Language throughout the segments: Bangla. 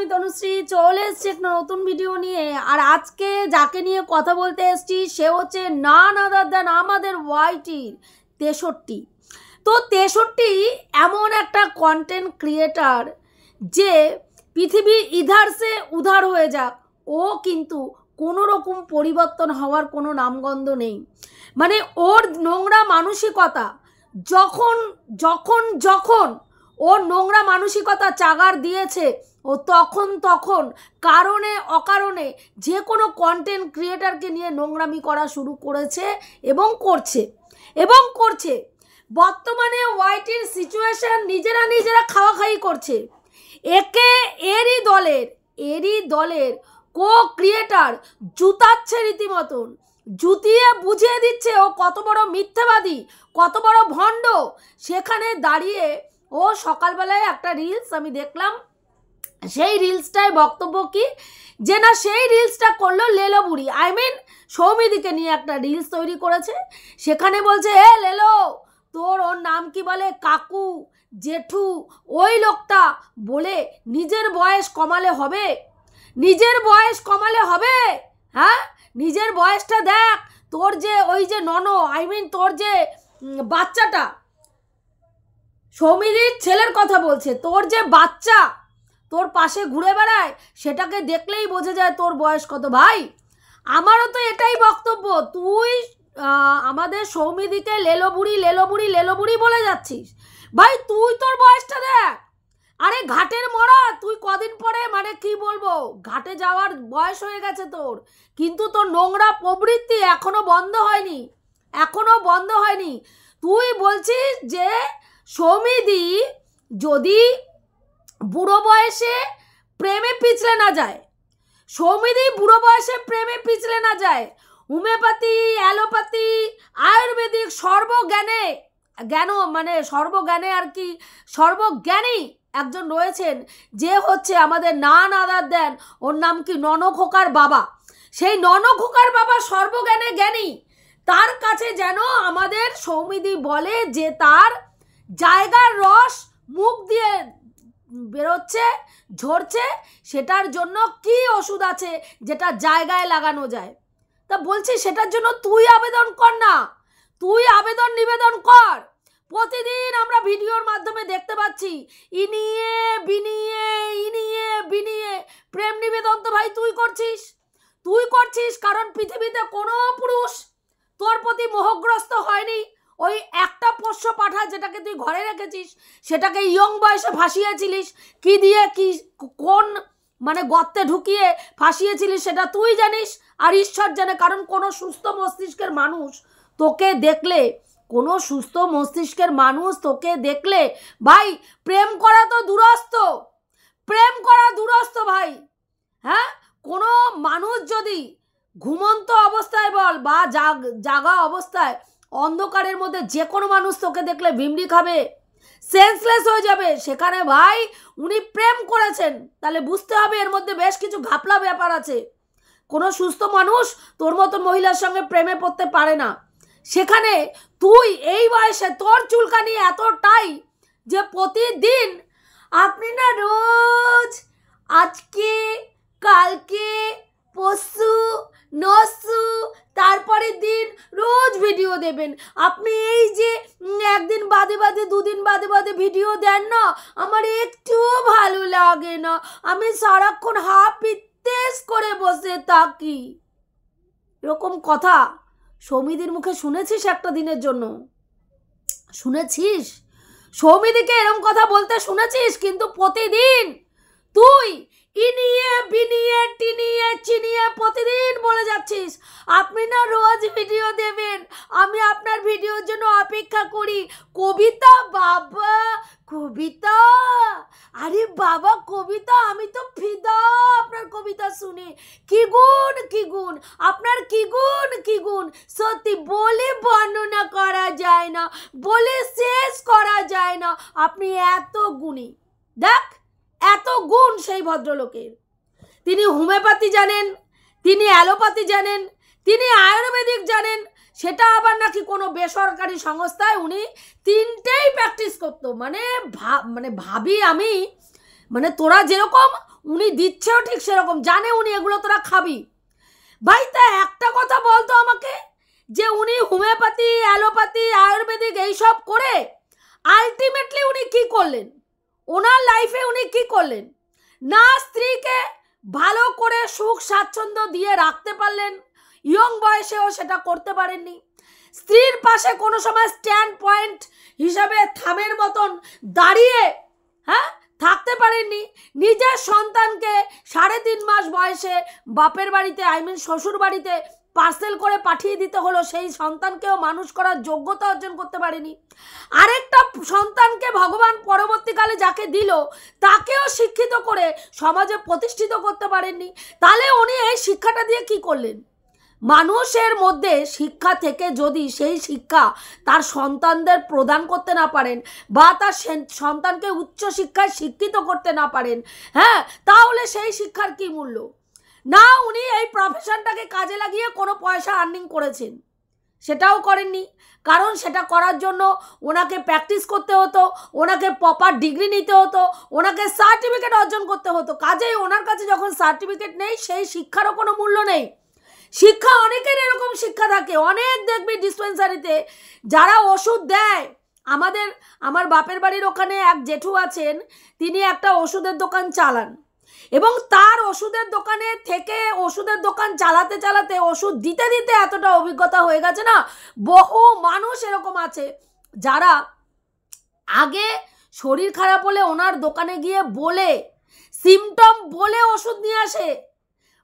আমি তনুশ্রী চলে এসেছি একটা নতুন ভিডিও নিয়ে। আর আজকে যাকে নিয়ে কথা বলতে এসেছি সে হচ্ছে নান আদার দ্যান আমাদের ওয়াইটির 63। তো 63 এমন একটা কন্টেন্ট ক্রিয়েটার যে পৃথিবী ইধার সে উধার হয়ে যাক, ও কিন্তু কোনো রকম পরিবর্তন হওয়ার কোনো নামগন্ধ নেই। মানে ওর নোংরা মানসিকতা যখন যখন যখন ওর নোংরা মানসিকতা চাগার দিয়েছে, ও তখন তখন কারণে অকারণে যে কোনো কন্টেন্ট ক্রিয়েটারকে নিয়ে নোংরামি করা শুরু করেছে এবং করছে। বর্তমানে ওয়াইটির সিচুয়েশন নিজেরা খাওয়াখাই করছে। এরই দলের কো ক্রিয়েটার জুতাচ্ছে রীতিমতন, জুতিয়ে বুঝিয়ে দিচ্ছে ও কত বড় মিথ্যাবাদী, কত বড় ভণ্ড। সেখানে দাঁড়িয়ে ও সকালবেলায় একটা রিলস আমি দেখলাম, সেই রিলসটায় বক্তব্য কি যে না, সেই রিলসটা করলো লেলো বুড়ি, সৌমিদিকে নিয়ে একটা রিলস তৈরি করেছে। সেখানে বলছে লেলো তোর ওর নাম কি বলে, কাকু জেঠু ওই লোকটা বলে নিজের বয়স কমালে হবে? হ্যাঁ, নিজের বয়সটা দেখ। তোর যে ওই যে তোর যে বাচ্চাটা, সৌমিদির ছেলের কথা বলছে, তোর যে বাচ্চা তোর পাশে ঘুরে বেড়ায়, সেটাকে দেখলেই বোঝা যায় তোর বয়স কত। ভাই, আমারও তো এটাই বক্তব্য। তুই আমাদের সৌমিদিকে লেলো বুড়ি বলে যাচ্ছিস। ভাই তুই তোর বয়সটা দেখ। আরে ঘাটের মরা, তুই কদিন পরে মানে কি বলবো, ঘাটে যাওয়ার বয়স হয়ে গেছে তোর, কিন্তু তোর নোংরা প্রবৃত্তি এখনো বন্ধ হয়নি। তুই বলছিস যে সৌমিদি যদি বুড়ো বয়সে প্রেমে পিছলে না যায়, হোমিওপ্যাথি, অ্যালোপ্যাথি, আয়ুর্বেদিক সর্বজ্ঞানী একজন রয়েছেন, যে হচ্ছে আমাদের নান আদার দেন, ওর নাম কি ননখোকার বাবা। সেই ননখোকার বাবা সর্বজ্ঞানে জ্ঞানী। তার কাছে যেন আমাদের সৌমিদি বলে যে তার জায়গার রস মুখ দিয়ে বেরোচ্ছে, ঝরছে, সেটার জন্য কি ওষুধ আছে যেটা জায়গায় লাগানো যায়। তা বলছি সেটার জন্য তুই আবেদন কর না, তুই আবেদন নিবেদন কর। প্রতিদিন আমরা ভিডিওর মাধ্যমে দেখতে পাচ্ছি ইনিয়ে বিনিয়ে প্রেম নিবেদন। তো ভাই তুই করছিস কারণ পৃথিবীতে কোনো পুরুষ তোর প্রতি মোহগ্রস্ত হয়নি। ওই একটা পোষ্য পাঠা যেটাকে তুই ঘরে রেখেছিস, সেটাকে ইয়ং বয়সে ফাঁসিয়েছিলিস, কি দিয়ে কি কোন মানে গর্তে ঢুকিয়ে ফাঁসিয়েছিলিস সেটা তুই জানিস আর ঈশ্বর জানে। কারণ কোনো সুস্থ মস্তিষ্কের মানুষ তোকে দেখলে ভাই প্রেম করা দূরস্থ ভাই। হ্যাঁ, কোনো মানুষ যদি ঘুমন্ত অবস্থায় বল বা জাগা অবস্থায় অন্ধকারের মধ্যে যে কোনো মানুষ তোকে দেখলে ভিমড়ি খাবে, সেন্সলেস হয়ে যাবে। সেখানে ভাই উনি প্রেম করেছেন, তাহলে বুঝতে হবে এর মধ্যে বেশ কিছু ঘাপলা ব্যাপার আছে। কোনো সুস্থ মানুষ তোর মতন মহিলার সঙ্গে প্রেমে পড়তে পারে না। সেখানে তুই এই বয়সে তোর চুলকানি এতটাই যে প্রতিদিন আপনি না রোজ আজকে কালকে পরশু নসু তারপরের দিন রোজ ভিডিও দেবেন। আপনি এই যে একদিন বাদে দুদিন বাদে ভিডিও দেন না, আমার একটুও ভালো লাগে না। আমি সারাক্ষণ হাপিত্তেশ করে বসে থাকি। এরকম কথা সৌমিদির মুখে শুনেছিস একটা দিনের জন্য? শুনেছিস সৌমিদিকে এরকম কথা বলতে শুনেছিস? কিন্তু প্রতিদিন তুই ইনিয়ে বিনিয়ে টিনিয়ে চিনিয়ে প্রতিদিন বলে যাচ্ছিস আপনি না রোজ ভিডিও দেবেন, আমি আপনার ভিডিওর জন্য অপেক্ষা করি। কবিতা, বাবা কবিতা, আরে বাবা কবিতা, আমি তো ফিদা আপনার কবিতা শুনে। কি গুণ আপনার, কি গুণ সত্যি বলে বর্ণনা করা যায় না, বলে শেষ করা যায় না। আপনি এত গুণী, দেখ এত গুণ সেই ভদ্রলোকের। তিনি হোমিওপ্যাথি জানেন, তিনি অ্যালোপ্যাথি জানেন, তিনি আয়ুর্বেদিক জানেন। সেটা আবার নাকি কোনো বেসরকারি সংস্থায় উনি তিনটেই প্র্যাকটিস করতো। মানে ভাবি আমি মানে তোরা যেরকম উনি দিচ্ছেও ঠিক সেরকম, জানে উনি এগুলো তোরা খাবি। ভাই তা একটা কথা বলতো আমাকে, যে উনি হোমিওপ্যাথি, অ্যালোপ্যাথি, আয়ুর্বেদিক এইসব করে আলটিমেটলি উনি কি করলেন? ওনার লাইফে উনি কি করলেন? না স্ত্রীকে ভালো করে সুখ স্বাচ্ছন্দ্য দিয়ে রাখতে পারলেন, ইয়ং বয়সেও সেটা করতে পারেননি। স্ত্রীর পাশে কোনো সময় স্ট্যান্ড পয়েন্ট হিসাবে থামের মতন দাঁড়িয়ে থাকতে পারেননি। নিজের সন্তানকে 3.5 মাস বয়সে বাপের বাড়িতে, শ্বশুর বাড়িতে পার্সেল করে পাঠিয়ে দিতে হলো, সেই সন্তানকেও মানুষ করার যোগ্যতা অর্জন করতে পারেনি। আরেকটা সন্তানকে ভগবান পরবর্তীকালে যাকে দিল তাকেও শিক্ষিত করে সমাজে প্রতিষ্ঠিত করতে পারেননি। তাহলে উনি এই শিক্ষাটা দিয়ে কি করলেন? মানুষের মধ্যে শিক্ষা থেকে যদি সেই শিক্ষা তার সন্তানদের প্রদান করতে না পারেন বা তার সন্তানকে উচ্চ শিক্ষায় শিক্ষিত করতে না পারেন, তাহলে সেই শিক্ষার কি মূল্য? না উনি এই প্রফেশনটাকে কাজে লাগিয়ে কোনো পয়সা আর্নিং করেছেন, সেটাও করেননি। কারণ সেটা করার জন্য ওনাকে প্র্যাকটিস করতে হতো, ওনাকে প্রপার ডিগ্রি নিতে হতো, ওনাকে সার্টিফিকেট অর্জন করতে হতো। কাজেই ওনার কাছে যখন সার্টিফিকেট নেই, সেই শিক্ষারও কোনো মূল্য নেই। শিক্ষা অনেকের এরকম শিক্ষা থাকে, অনেক দেখবি ডিসপেন্সারিতে যারা ওষুধ দেয়। আমার বাপের বাড়ির ওখানে এক জেঠু আছেন, তিনি একটা ওষুধের দোকান চালান এবং তার ওষুধের দোকানে থেকে ওষুধের দোকান চালাতে চালাতে ওষুধ দিতে দিতে এতটা অভিজ্ঞতা হয়ে গেছে না, বহু মানুষ এরকম আছে যারা আগে শরীর খারাপ হলে ওনার দোকানে গিয়ে বলে, সিমটম বলে ওষুধ নিয়ে আসে।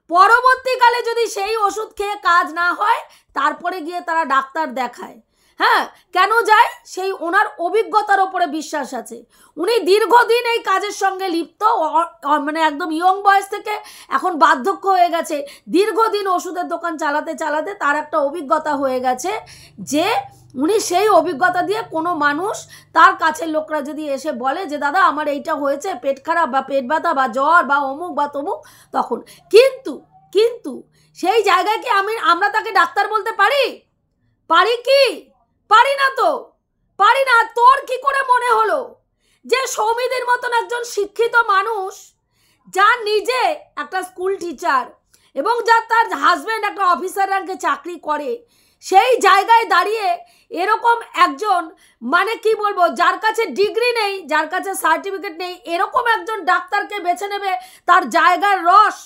পরবর্তীকালে যদি সেই ওষুধ খেয়ে কাজ না হয় তারপরে গিয়ে তারা ডাক্তার দেখায়। কেন যায়? সেই ওনার অভিজ্ঞতার ওপরে বিশ্বাস আছে। উনি দীর্ঘদিন এই কাজের সঙ্গে লিপ্ত, মানে একদম ইয়ং বয়স থেকে এখন বার্ধক্য হয়ে গেছে, দীর্ঘদিন ওষুধের দোকান চালাতে চালাতে তার একটা অভিজ্ঞতা হয়ে গেছে যে উনি সেই অভিজ্ঞতা দিয়ে কোনো মানুষ, তার কাছের লোকরা যদি এসে বলে যে দাদা আমার এইটা হয়েছে, পেট খারাপ বা পেট ব্যথা বা জ্বর বা অমুক বা তমুক, তখন কিন্তু সেই জায়গায় কি আমরা তাকে ডাক্তার বলতে পারি? কি পারি না? তো পারি না। তোর কি করে মনে হলো যে সৌমিদের মতন একজন শিক্ষিত মানুষ, যার নিজে একটা স্কুল টিচার এবং যার তার হাজব্যান্ড একটা অফিসার র্যাঙ্কে চাকরি করে, সেই জায়গায় দাঁড়িয়ে এরকম একজন, মানে কি বলবো, যার কাছে ডিগ্রি নেই, যার কাছে সার্টিফিকেট নেই, এরকম একজন ডাক্তারকে বেছে নেবে তার জায়গার রস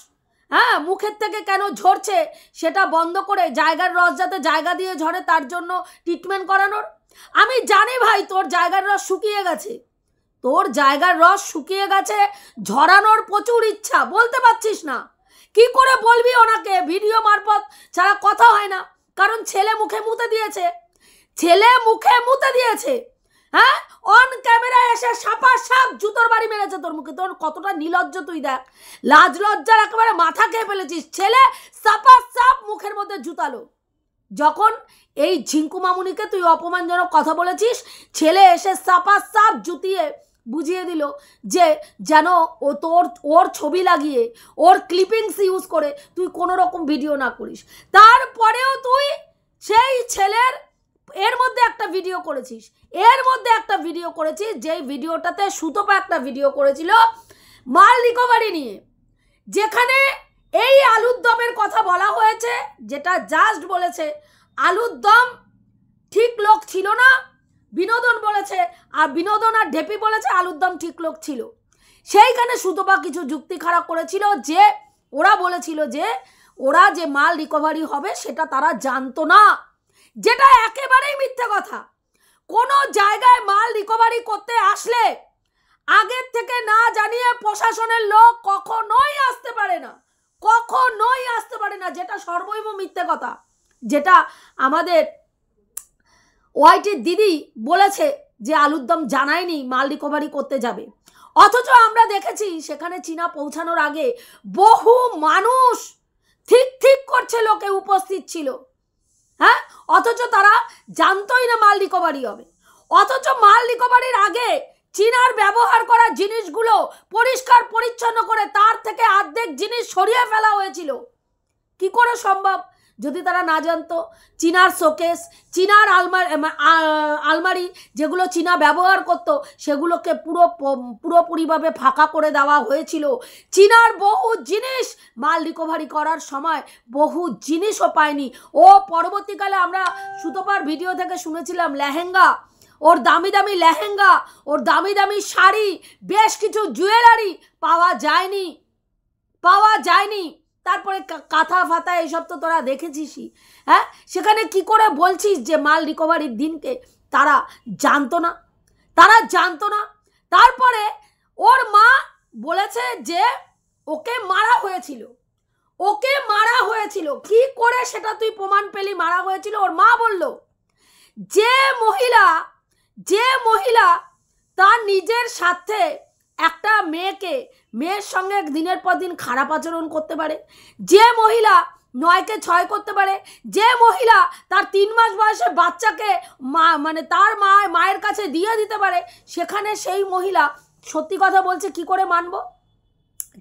মুখের থেকে কেন ঝরছে সেটা বন্ধ করে জায়গার রস যাতে জায়গা দিয়ে ঝরে তার জন্য ট্রিটমেন্ট করানোর? আমি জানি ভাই তোর জায়গার রস শুকিয়ে গেছে, তোর জায়গার রস শুকিয়ে গেছে, ঝরানোর প্রচুর ইচ্ছা, বলতে পারছিস না। কি করে বলবি ওনাকে? ভিডিও মারফত ছাড়া কথা হয় না, কারণ ছেলে মুখে মুতে দিয়েছে, অন ক্যামেরায় এসে সাপ জুতোর বাড়ি মেরেছে তোর মুখে। তোর কতটা নিলজ্জ তুই দেখ, লাজ লজ্জার একেবারে মাথা খেয়ে ফেলেছিস। ছেলে সাপ মুখের মধ্যে জুতালো। যখন এই ঝিঙ্কু মামুনিকে তুই অপমানজনক কথা বলেছিস, ছেলে এসে সাপ জুতিয়ে বুঝিয়ে দিল যে যেন ওর ছবি লাগিয়ে ওর ক্লিপিংস ইউজ করে তুই কোনো রকম ভিডিও না করিস। তারপরেও তুই সেই ছেলের এর মধ্যে একটা ভিডিও করেছিস, যেই ভিডিওটাতে সুতপা একটা ভিডিও করেছিল মাল রিকভারি নিয়ে, যেখানে এই আলুর দমের কথা বলা হয়েছে, যেটা জাস্ট বলেছে আলুর দম ঠিক লোক ছিল না, বিনোদন বলেছে, আর বিনোদন আর ঢেপি বলেছে আলুর দম ঠিক লোক ছিল। সেইখানে সুতপা কিছু যুক্তি খারাপ করেছিল, যে ওরা বলেছিল যে ওরা যে মাল রিকভারি হবে সেটা তারা জানতো না, যেটা একেবারেই মিথ্যে কথা। কোনো জায়গায় মাল রিকভারি করতে আসলে আগের থেকে না জানিয়ে প্রশাসনের লোক কখনোই আসতে পারে না, যেটা সর্বৈব মিথ্যে কথা, যেটা আমাদের ওয়াইটির দিদি বলেছে যে আলুর দম জানায়নি মাল রিকভারি করতে যাবে। অথচ আমরা দেখেছি সেখানে চীনা পৌঁছানোর আগে বহু মানুষ ঠিক করছে, লোকে উপস্থিত ছিল, অথচ তারা জানতোই না মাল রিকভারি হবে। অথচ মাল রিকভারির আগে চীনার ব্যবহার করা জিনিসগুলো পরিষ্কার পরিচ্ছন্ন করে তার থেকে অর্ধেক জিনিস সরিয়ে ফেলা হয়েছিল। কি করে সম্ভব? যদি তারা না জানতো। চীনার শোকেস, চীনার আলমারি যেগুলো চীনা ব্যবহার করতো সেগুলোকে পুরোপুরিভাবে ফাঁকা করে দেওয়া হয়েছিল। চীনার বহু জিনিস মাল রিকভারি করার সময় বহু জিনিসও পায়নি। ও পরবর্তীকালে আমরা সুতপার ভিডিও থেকে শুনেছিলাম লেহেঙ্গা, ওর দামি দামি লেহেঙ্গা, ওর দামি দামি শাড়ি, বেশ কিছু জুয়েলারি পাওয়া যায়নি। তারপরে কাঁথা ফাতা এইসব তো তোরা দেখেছিসই। হ্যাঁ, সেখানে কি করে বলছিস যে মাল রিকভারির দিনকে তারা জানতো না? তারপরে ওর মা বলেছে যে ওকে মারা হয়েছিল। কি করে সেটা তুই প্রমাণ পেলি মারা হয়েছিল? ওর মা বলল যে মহিলা তার নিজের সাথে একটা মেয়ের সঙ্গে দিনের পর দিন খারাপ আচরণ করতে পারে, যে মহিলা 9কে 6 করতে পারে, যে মহিলা তার 3 মাস বয়সে বাচ্চাকে তার মায়ের কাছে দিয়ে দিতে পারে, সেখানে সেই মহিলা সত্যি কথা বলছে কি করে মানবো?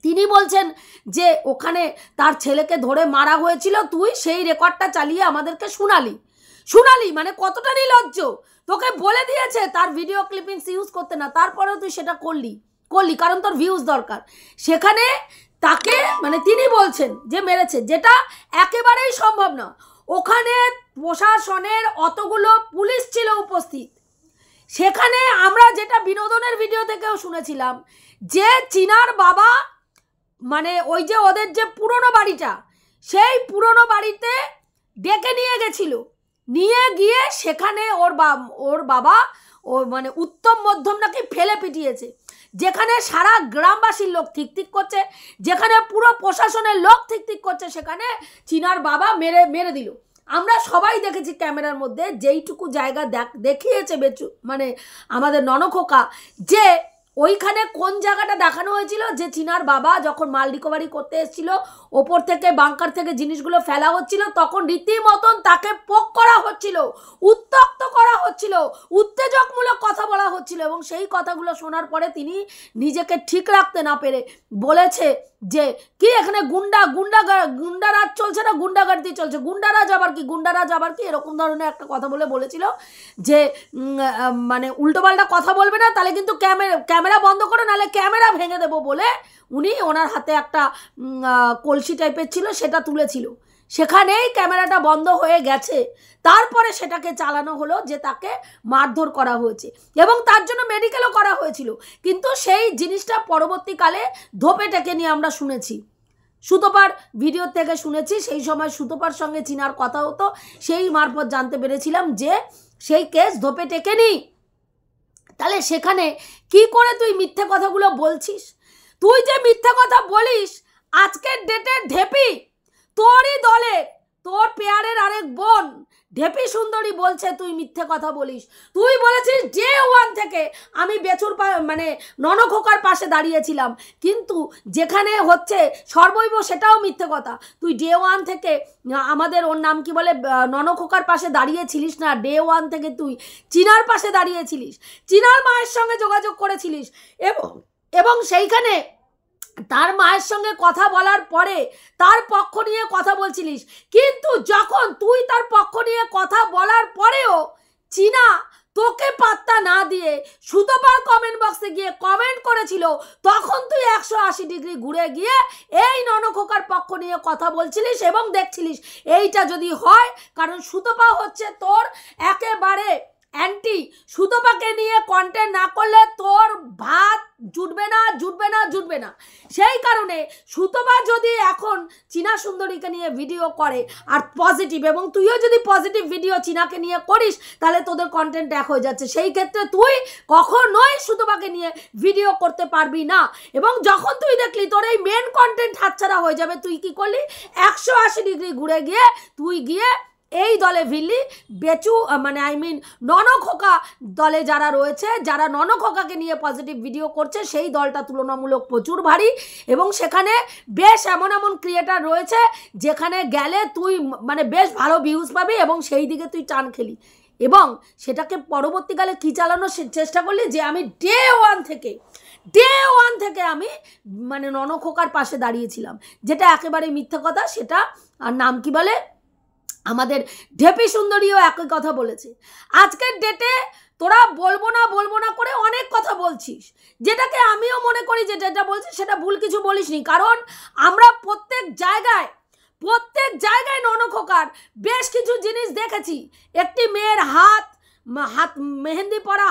তিনি বলছেন যে ওখানে তার ছেলেকে ধরে মারা হয়েছিল, তুই সেই রেকর্ডটা চালিয়ে আমাদেরকে শোনালি। মানে কতটা নির্লজ্জ! তোকে বলে দিয়েছে তার ভিডিও ক্লিপিংস ইউজ করতে না, তারপরেও তুই সেটা করলি কারণ তোর ভিউজ দরকার। সেখানে তাকে তিনি বলছেন যে মেরেছে, যেটা একেবারেই সম্ভব না। ওখানে প্রশাসনের অতগুলো পুলিশ ছিল উপস্থিত। সেখানে আমরা যেটা বিনোদনের ভিডিও থেকেও শুনেছিলাম যে চীনার বাবা ওই যে ওদের যে পুরনো বাড়িটা, সেই পুরনো বাড়িতে ডেকে নিয়ে গিয়ে সেখানে ওর বাবা উত্তম মধ্যম নাকি ফেলে পিটিয়েছে, যেখানে সারা গ্রামবাসীর লোক ঠিক করছে, যেখানে পুরো প্রশাসনের লোক ঠিক করছে, সেখানে চীনার বাবা মেরে দিল। আমরা সবাই দেখেছি ক্যামেরার মধ্যে, যেইটুকু জায়গা দেখিয়েছে আমাদের ননখোকা, যে ওইখানে কোন জায়গাটা দেখানো হয়েছিল যে চীনার বাবা যখন মাল রিকভারি করতে এসেছিল, ওপর থেকে বাংকার থেকে জিনিসগুলো ফেলা হচ্ছিল, তখন রীতিমতন তাকে পোক করা হচ্ছিল, উত্তক্ত করা হচ্ছিল, উত্তেজকমূলক কথা বলা হচ্ছিল। এবং সেই কথাগুলো শোনার পরে তিনি নিজেকে ঠিক রাখতে না পেরে বলেছে যে কি এখানে গুন্ডারাজ চলছে না গুন্ডাগার্দি চলছে, গুন্ডারাজ আবার কি এরকম ধরনের একটা কথা বলেছিল যে উল্টোপাল্টা কথা বলবে না, তাহলে কিন্তু ক্যামেরা বন্ধ করো, নাহলে ক্যামেরা ভেঙে দেবো বলে উনি ওনার হাতে একটা কলসি টাইপের ছিল, সেটা তুলেছিল। সেখানেই ক্যামেরাটা বন্ধ হয়ে গেছে। তারপরে সেটাকে চালানো হলো যে তাকে মারধর করা হয়েছে এবং তার জন্য মেডিকেলও করা হয়েছিল। কিন্তু সেই জিনিসটা পরবর্তীকালে ধোপে টেকে নিয়ে আমরা শুনেছি, সুতপার ভিডিও থেকে শুনেছি। সেই সময় সুতপার সঙ্গে চীনার কথা হতো, সেই মারফত জানতে পেরেছিলাম যে সেই কেস ধোপে টেকেনি। তাহলে সেখানে কি করে তুই মিথ্যে কথাগুলো বলছিস? তুই যে মিথ্যে কথা বলিস, আজকের ডেটের ঢেপি তোরই দলে, তোর পেয়ারের আরেক বোন ঢেপি সুন্দরী বলছে তুই মিথ্যে কথা বলিস। তুই বলেছিস ডে 1 থেকে আমি বেচুর ননখোকার পাশে দাঁড়িয়েছিলাম, কিন্তু যেখানে হচ্ছে সর্বৈব সেটাও মিথ্যে কথা। তুই ডে 1 থেকে আমাদের ওর নাম কি বলে ননখোকার পাশে দাঁড়িয়েছিলিস না, ডে 1 থেকে তুই চীনার পাশে দাঁড়িয়েছিলিস, চীনার মায়ের সঙ্গে যোগাযোগ করেছিলিস এবং সেইখানে তার মায়ের সঙ্গে কথা বলার পরে তার পক্ষ নিয়ে কথা বলছিলিস। কিন্তু যখন তুই তার পক্ষ নিয়ে কথা বলার পরেও চীনা তোকে পাত্তা না দিয়ে সুতপার কমেন্ট বক্সে গিয়ে কমেন্ট করেছিল, তখন তুই 180 ডিগ্রি ঘুরে গিয়ে এই ননখোকার পক্ষ নিয়ে কথা বলছিলিস এবং দেখছিলিস এইটা যদি হয়, কারণ সুতপা হচ্ছে তোর একেবারে অ্যান্টি। সুতপাকে নিয়ে কন্টেন্ট না করলে তোর ভাত জুটবে না। সেই কারণে সুতপা যদি এখন চীনা সুন্দরীকে নিয়ে ভিডিও করে আর পজিটিভ, এবং তুইও যদি পজিটিভ ভিডিও চীনাকে নিয়ে করিস, তাহলে তোদের কন্টেন্ট এক হয়ে যাচ্ছে। সেই ক্ষেত্রে তুই কখনোই সুতপাকে নিয়ে ভিডিও করতে পারবি না। এবং যখন তুই দেখলি তোর এই মেন কন্টেন্ট হাতছাড়া হয়ে যাবে, তুই কি করলি? 180 ডিগ্রি ঘুরে গিয়ে তুই গিয়ে এই দলে ভিড়লি, বেচু ননখোকা দলে যারা রয়েছে, যারা ননখোকাকে নিয়ে পজিটিভ ভিডিও করছে, সেই দলটা তুলনামূলক প্রচুর ভারী এবং সেখানে বেশ এমন ক্রিয়েটার রয়েছে যেখানে গেলে তুই বেশ ভালো ভিউজ পাবি এবং সেই দিকে তুই টান খেলি। এবং সেটাকে পরবর্তীকালে কি চালানোর চেষ্টা করলি যে আমি ডে 1 থেকে আমি ননখোকার পাশে দাঁড়িয়েছিলাম, যেটা একেবারে মিথ্যে কথা। সেটা আর নাম কি বলে আমাদের ঢেপি সুন্দরীও একই কথা বলেছে। আজকের ডেটে তোরা বলবো না করে অনেক কথা বলছিস, যেটাকে আমিও মনে করি যে যেটা বলছিস সেটা ভুল কিছু বলিসনি। কারণ আমরা প্রত্যেক জায়গায় ননখোকার বেশ কিছু জিনিস দেখেছি। একটি মেয়ের হাত মেহেন্দি পরা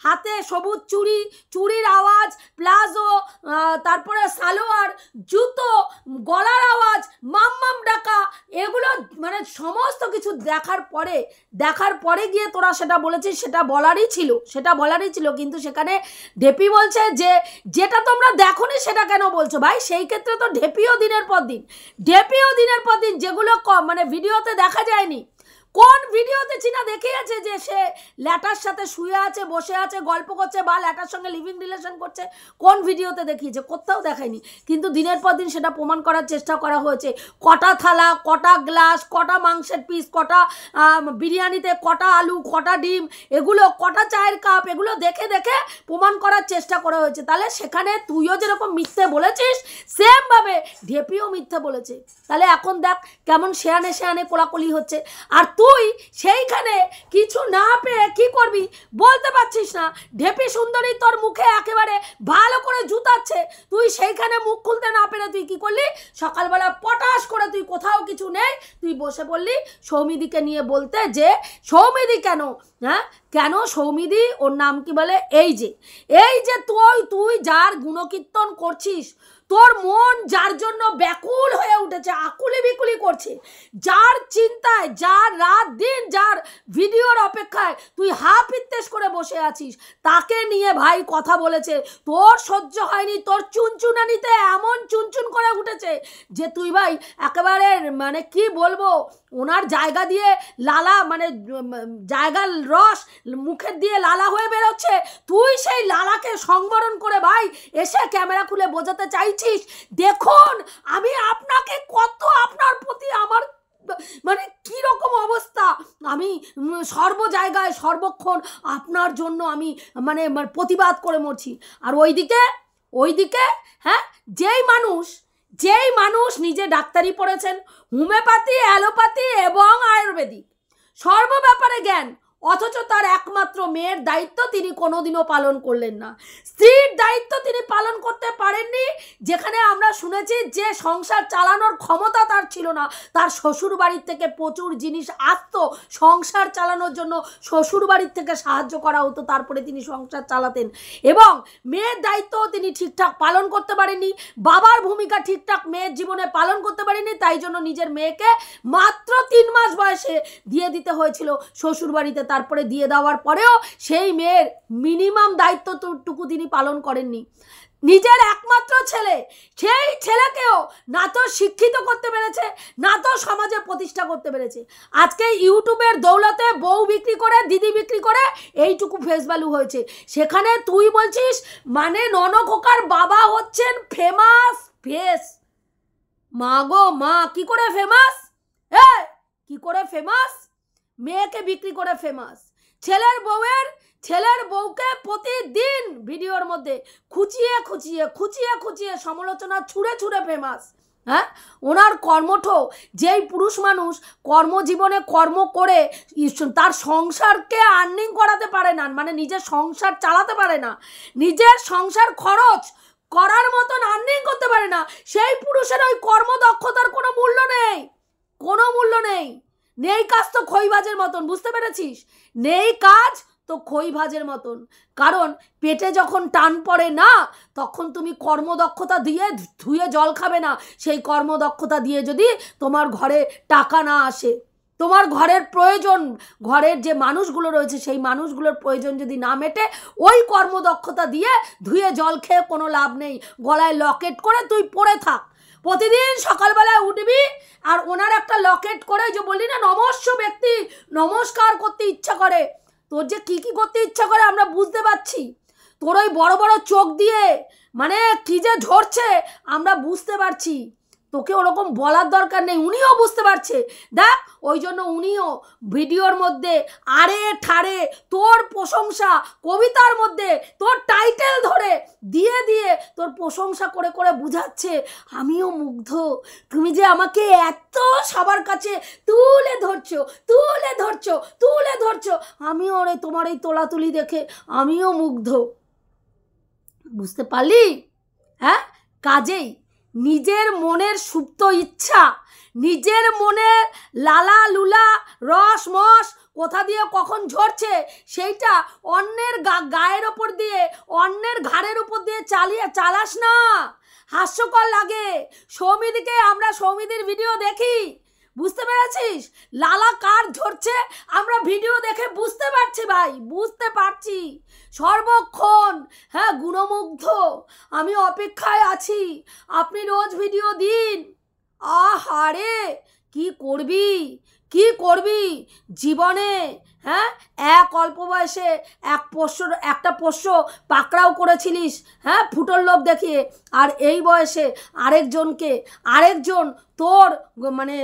হাতে সবুজ চুড়ির আওয়াজ, প্লাজো, তারপরে সালোয়ার, জুতো, গলার আওয়াজ, মাম্মাম ডাকা, এগুলো মানে সমস্ত কিছু দেখার পরে গিয়ে তোরা সেটা বলেছিস, সেটা বলারই ছিল। কিন্তু সেখানে ঢেপি বলছে যে যেটা তোমরা দেখোনি সেটা কেন বলছো ভাই? সেই ক্ষেত্রে তো ঢেপিও দিনের পর দিন যেগুলো মানে ভিডিওতে দেখা যায়নি। কোন ভিডিওতে চীনা দেখিয়েছে যে সে ল্যাটার সাথে শুয়ে আছে, বসে আছে, গল্প করছে বা ল্যাটার সঙ্গে লিভিং রিলেশন করছে? কোন ভিডিওতে দেখিয়েছে? কোথাও দেখায়নি। কিন্তু দিনের পর দিন সেটা প্রমাণ করার চেষ্টা করা হয়েছে। কটা থালা, কটা গ্লাস, কটা মাংসের পিস, কটা বিরিয়ানিতে কটা আলু, কটা ডিম, এগুলো কটা চায়ের কাপ, এগুলো দেখে প্রমাণ করার চেষ্টা করা হয়েছে। তাহলে সেখানে তুইও যেরকম মিথ্যে বলেছিস, সেমভাবে ঢেপিও মিথ্যে বলেছে। তাহলে এখন দেখ কেমন শেয়ানে কোলাকুলি হচ্ছে। আর তুই সেইখানে কিছু না পেয়ে কি করবি বলতে পারছিস না। ঢেপি সুন্দরী তোর মুখে একেবারে ভালো করে জুতাচ্ছে, তুই সেইখানে মুখ খুলতে না পেরে তুই কি করলি? সকালবেলা পটাশ করে তুই কোথাও কিছু নেই, তুই বসে পড়লি সৌমিদিকে নিয়ে বলতে যে সৌমিদি কেন সৌমিদি, ওর নাম কি বলে, এই যে তুই যার গুণকীর্তন করছিস, তোর মন যার জন্য ব্যাকুল হয়ে উঠেছে, আকুলি বিকুলি করছে, যার চিন্তায়, যার রাত দিন যার ভিডিওর অপেক্ষায় তুই পিত্তেশ করে বসে আছিস, তাকে নিয়ে ভাই কথা বলেছে। তোর সহ্য হয়নি, তোর চুনচুনানিতে এমন চুনচুন করে উঠেছে যে তুই ভাই একেবারে মানে কি বলবো, ওনার জায়গা দিয়ে লালা, মানে জায়গার রস মুখের দিয়ে লালা হয়ে বেরোচ্ছে। তুই সেই লালাকে সংবরণ করে ভাই এসে ক্যামেরা খুলে বোঝাতে চাইছিস, দেখুন আমি আপনাকে কত, আপনার প্রতি আমার মানে কি রকম অবস্থা, আমি সর্ব জায়গায় সর্বক্ষণ আপনার জন্য আমি মানে প্রতিবাদ করে মরছি। আর ওইদিকে যেই মানুষ নিজে ডাক্তারি পড়েছেন, হোমিওপ্যাথি, অ্যালোপ্যাথি এবং আয়ুর্বেদিক সর্ব ব্যাপারে জ্ঞান, অথচ তার একমাত্র মেয়ের দায়িত্ব তিনি কোনোদিনও পালন করলেন না। স্ত্রীর দায়িত্ব তিনি পালন করতে পারেননি। যেখানে আমরা শুনেছি যে সংসার চালানোর ক্ষমতা তার ছিল না, তার শ্বশুর বাড়ির থেকে প্রচুর জিনিস আসতো, সংসার চালানোর জন্য শ্বশুর বাড়ির থেকে সাহায্য করা হতো, তারপরে তিনি সংসার চালাতেন। এবং মেয়ের দায়িত্বও তিনি ঠিকঠাক পালন করতে পারেননি, বাবার ভূমিকা ঠিকঠাক মেয়ের জীবনে পালন করতে পারেননি। তাই জন্য নিজের মেয়েকে মাত্র 3 মাস বয়সে দিয়ে দিতে হয়েছিল শ্বশুর বাড়িতে। তারপরে দিয়ে দেওয়ার পরেও সেই মেয়ের মিনিমাম দায়িত্বটুকু তিনি পালন করেননি। নিজের একমাত্র ছেলে, সেই ছেলেকেও না তো শিক্ষিত করতে পেরেছে, না তো সমাজে প্রতিষ্ঠা করতে পেরেছে। আজকে ইউটিউবের দৌলতে বউ বিক্রি করে, দিদি বিক্রি করে এইটুকু ফেস ভ্যালু হয়েছে। সেখানে তুই বলছিস মানে ননখোকার বাবা হচ্ছেন ফেমাস ফেস। মা গো মা, কি করে ফেমাস? কি করে ফেমাস? মেয়েকে বিক্রি করে ফেমাস। ছেলের বউকে প্রতিদিন ভিডিওর মধ্যে খুঁচিয়ে সমালোচনা ছুঁড়ে ফেমাস। ওনার কর্মঠ, যেই পুরুষ মানুষ কর্মজীবনে কর্ম করে তার সংসারকে আর্নিং করাতে পারে না, মানে নিজের সংসার চালাতে পারে না, নিজের সংসার খরচ করার মতন আর্নিং করতে পারে না, সেই পুরুষের ওই কর্মদক্ষতার কোনো মূল্য নেই। নেই কাজ তো খইভাজের মতন, বুঝতে পেরেছিস? নেই কাজ তো খইভাজের মতন। কারণ পেটে যখন টান পড়ে না, তখন তুমি কর্মদক্ষতা দিয়ে ধুয়ে জল খাবে না। সেই কর্মদক্ষতা দিয়ে যদি তোমার ঘরে টাকা না আসে, তোমার ঘরের প্রয়োজন, ঘরের যে মানুষগুলো রয়েছে সেই মানুষগুলোর প্রয়োজন যদি না মেটে, ওই কর্মদক্ষতা দিয়ে ধুয়ে জল খেয়ে কোনো লাভ নেই। গলায় লকেট করে তুই পড়ে থাক, প্রতিদিন সকালবেলায় উঠবি আর ওনার একটা লকেট করে, যে বললি না নমস্য ব্যক্তি, নমস্কার করতে ইচ্ছা করে। তোর যে কি করতে ইচ্ছা করে আমরা বুঝতে পারছি। তোর ওই বড় বড় চোখ দিয়ে মানে কি যে ঝরছে আমরা বুঝতে পারছি। তোকে ওরকম বলার দরকার নেই, উনিও বুঝতে পারছে। দেখ ওই জন্য উনিও ভিডিওর মধ্যে আরে ঠাড়ে তোর প্রশংসা, কবিতার মধ্যে তোর টাইটেল ধরে দিয়ে দিয়ে তোর প্রশংসা করে করে বুঝাচ্ছে আমিও মুগ্ধ, তুমি যে আমাকে এত সবার কাছে তুলে ধরছো তুলে ধরছো তুলে ধরছো, আমিও ওরে তোমার এই তোলাতুলি দেখে আমিও মুগ্ধ। বুঝতে পারলি? হ্যাঁ, কাজেই নিজের মনের সুপ্ত ইচ্ছা, নিজের মনের লালা লুলা রস মস কোথা দিয়ে কখন ঝরছে সেইটা অন্যের গায়ের ওপর দিয়ে, অন্যের ঘাড়ের উপর দিয়ে চালাস না। হাস্যকর লাগে। সৌমিদিকে আমরা সৌমিদির ভিডিও দেখি, বুঝতে পেরেছিস? লালা কার ঝরছে আমরা ভিডিও দেখে বুঝতে পারছি ভাই, বুঝতে পারছি সর্বক্ষণ। হ্যাঁ, গুণমুগ্ধ, আমি অপেক্ষায় আছি আপনি রোজ ভিডিও দিন। আহারে কি করবি, কি করবি জীবনে? হ্যাঁ, এক অল্প বয়সে একটা পোষ্য পাকড়াও করেছিলিস, হ্যাঁ, ফুটোর লোভ দেখিয়ে। আর এই বয়সে আরেকজন তোর মানে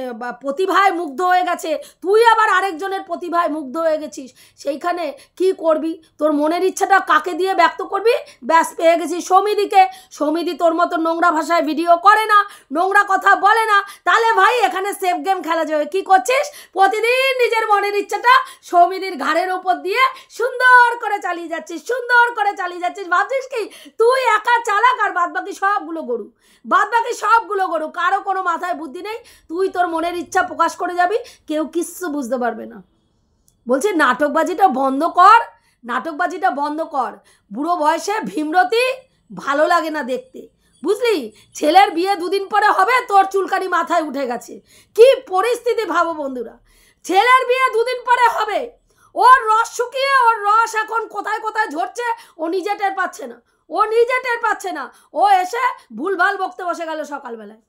প্রতিভায় মুগ্ধ হয়ে গেছে, তুই আবার আরেকজনের প্রতিভায় মুগ্ধ হয়ে গেছিস। সেইখানে কি করবি? তোর মনের ইচ্ছাটা কাকে দিয়ে ব্যক্ত করবি? ব্যাস পেয়ে গেছিস সৌমিদিকে। সৌমিদি তোর মতো নোংরা ভাষায় ভিডিও করে না, নোংরা কথা বলে না। তাহলে ভাই এখানে সেফ গেম খেলা যাবে। কি করছিস? প্রতিদিন নিজের মনের ইচ্ছাটা সৌমিদির ঘাড়ের উপর দিয়ে সুন্দর করে চালিয়ে যাচ্ছিস, সুন্দর করে চালিয়ে যাচ্ছিস। ভাবছিস কি তুই একা চালাক আর বাদবাকি সবগুলো গরু, বাদবাকি সবগুলো গরু, কারো কোনো মাথায় বুদ্ধি নেই। তুই তোর মনের ইচ্ছা প্রকাশ করে যাবি, কেউ কিচ্ছু বুঝতে পারবে না। বলছি নাটকবাজিটা বন্ধ কর, নাটকবাজিটা বন্ধ কর। বুড়ো বয়সে ভীমরতি ভালো লাগে না দেখতে, বুঝলি? ছেলের বিয়ে দুদিন পরে হবে, তোর চুলকানি মাথায় উঠে গেছে। কি পরিস্থিতি ভাবো বন্ধুরা, ছেলের বিয়ে দুদিন পরে হবে, ওর রস শুকিয়ে ওর রস এখন কোথায় কোথায় ঝরছে ও নিজে টের পাচ্ছে না, ও নিজে টের পাচ্ছে না। ও এসে ভুলভাল বকতে বসে গেল সকালবেলায়।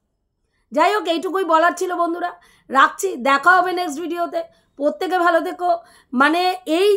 যাই হোক, এইটুকুই বলার ছিল বন্ধুরা, রাখছি। দেখা হবে নেক্সট ভিডিওতে। প্রত্যেকে ভালো থেকো। মানে এই